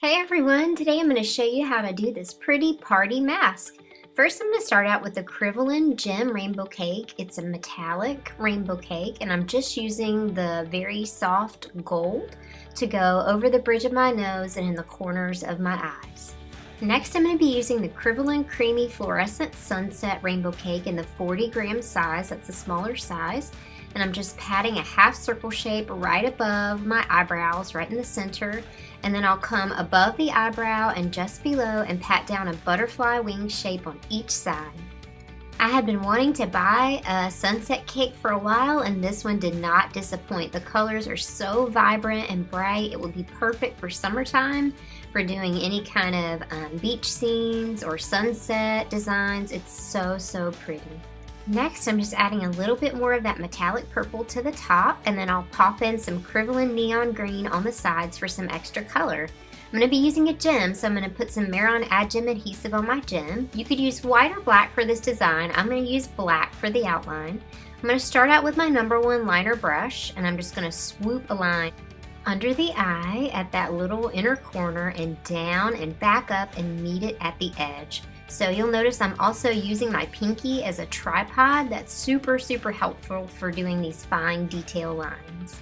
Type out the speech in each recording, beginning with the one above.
Hey everyone, today I'm going to show you how to do this pretty party mask. First I'm going to start out with the Crinoline Gem Rainbow Cake. It's a metallic rainbow cake and I'm just using the very soft gold to go over the bridge of my nose and in the corners of my eyes. Next I'm going to be using the Crinoline Creamy Fluorescent Sunset Rainbow Cake in the 40-gram size, that's the smaller size. And I'm just patting a half circle shape right above my eyebrows, right in the center. And then I'll come above the eyebrow and just below and pat down a butterfly wing shape on each side. I had been wanting to buy a sunset cake for a while and this one did not disappoint. The colors are so vibrant and bright. It will be perfect for summertime, for doing any kind of beach scenes or sunset designs. It's so pretty. Next, I'm just adding a little bit more of that metallic purple to the top, and then I'll pop in some Crinoline Neon Green on the sides for some extra color. I'm going to be using a gem, so I'm going to put some Maron Ad Gem adhesive on my gem. You could use white or black for this design. I'm going to use black for the outline. I'm going to start out with my #1 liner brush, and I'm just going to swoop a line under the eye at that little inner corner and down and back up and meet it at the edge. So you'll notice I'm also using my pinky as a tripod. That's super helpful for doing these fine detail lines.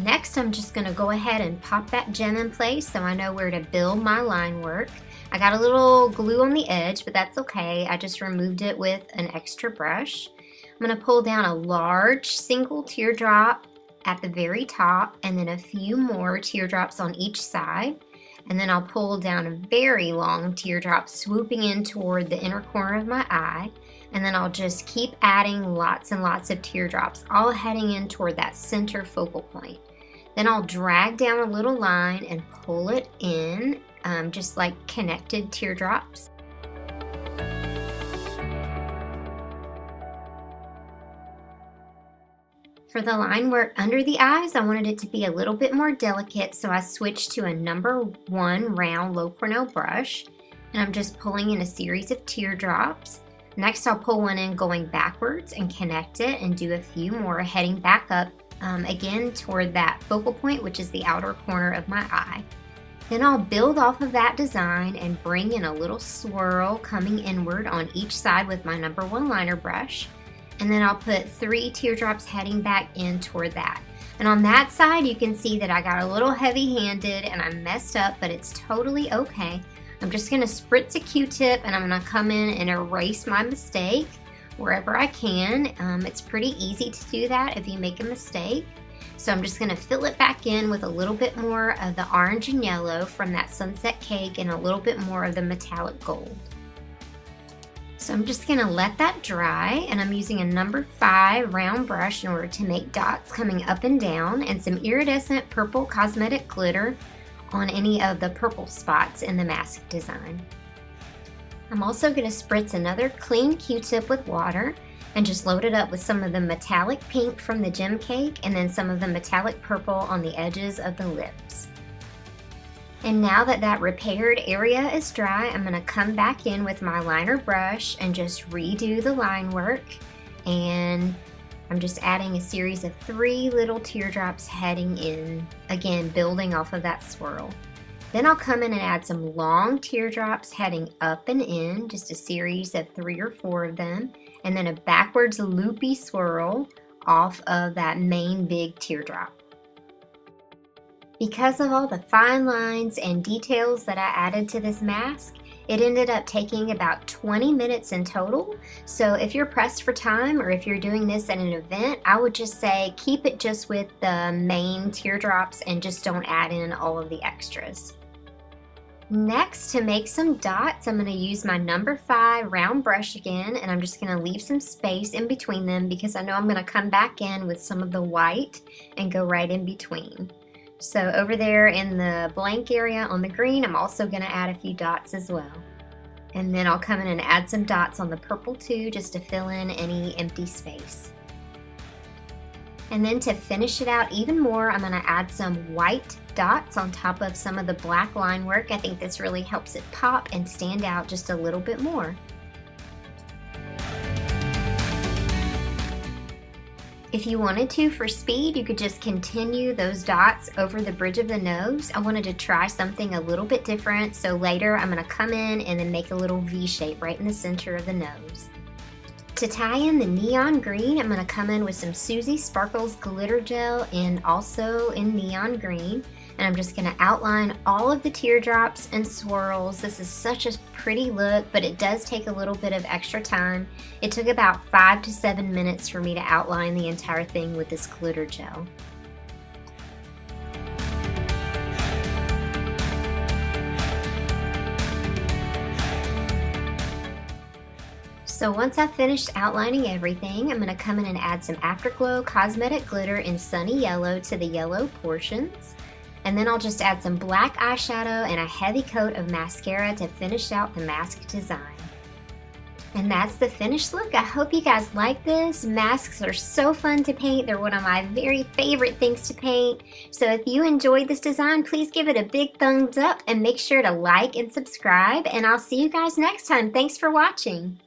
Next, I'm just going to go ahead and pop that gem in place so I know where to build my line work. I got a little glue on the edge, but that's okay. I just removed it with an extra brush. I'm going to pull down a large single teardrop at the very top and then a few more teardrops on each side. And then I'll pull down a very long teardrop swooping in toward the inner corner of my eye. And then I'll just keep adding lots and lots of teardrops, all heading in toward that center focal point. Then I'll drag down a little line and pull it in, just like connected teardrops. For the line work under the eyes, I wanted it to be a little bit more delicate, so I switched to a #1 round low Cornell brush, and I'm just pulling in a series of teardrops. Next, I'll pull one in going backwards and connect it and do a few more heading back up, again toward that focal point, which is the outer corner of my eye. Then I'll build off of that design and bring in a little swirl coming inward on each side with my #1 liner brush. And then I'll put 3 teardrops heading back in toward that. And on that side, you can see that I got a little heavy-handed and I messed up, but it's totally okay. I'm just gonna spritz a Q-tip and I'm gonna come in and erase my mistake wherever I can. It's pretty easy to do that if you make a mistake. So I'm just gonna fill it back in with a little bit more of the orange and yellow from that sunset cake and a little bit more of the metallic gold. So I'm just going to let that dry, and I'm using a #5 round brush in order to make dots coming up and down and some iridescent purple cosmetic glitter on any of the purple spots in the mask design. I'm also going to spritz another clean Q-tip with water and just load it up with some of the metallic pink from the gem cake and then some of the metallic purple on the edges of the lips. And now that that repaired area is dry, I'm going to come back in with my liner brush and just redo the line work. And I'm just adding a series of 3 little teardrops heading in, again building off of that swirl. Then I'll come in and add some long teardrops heading up and in, just a series of 3 or 4 of them, and then a backwards loopy swirl off of that main big teardrop. Because of all the fine lines and details that I added to this mask, it ended up taking about 20 minutes in total. So if you're pressed for time or if you're doing this at an event, I would just say keep it just with the main teardrops and just don't add in all of the extras. Next, to make some dots, I'm going to use my #5 round brush again, and I'm just going to leave some space in between them because I know I'm going to come back in with some of the white and go right in between. So over there in the blank area on the green, I'm also going to add a few dots as well. And then I'll come in and add some dots on the purple too, just to fill in any empty space. And then to finish it out even more, I'm going to add some white dots on top of some of the black line work. I think this really helps it pop and stand out just a little bit more. If you wanted to, for speed, you could just continue those dots over the bridge of the nose. I wanted to try something a little bit different, so later I'm gonna come in and then make a little V shape right in the center of the nose. To tie in the neon green, I'm gonna come in with some Susie Sparkles glitter gel and also in neon green. And I'm just gonna outline all of the teardrops and swirls. This is such a pretty look, but it does take a little bit of extra time. It took about 5 to 7 minutes for me to outline the entire thing with this glitter gel. So once I've finished outlining everything, I'm gonna come in and add some Afterglow Cosmetic Glitter in Sunny Yellow to the yellow portions. And then I'll just add some black eyeshadow and a heavy coat of mascara to finish out the mask design. And that's the finished look. I hope you guys like this. Masks are so fun to paint. They're one of my very favorite things to paint. So if you enjoyed this design, please give it a big thumbs up and make sure to like and subscribe. And I'll see you guys next time. Thanks for watching.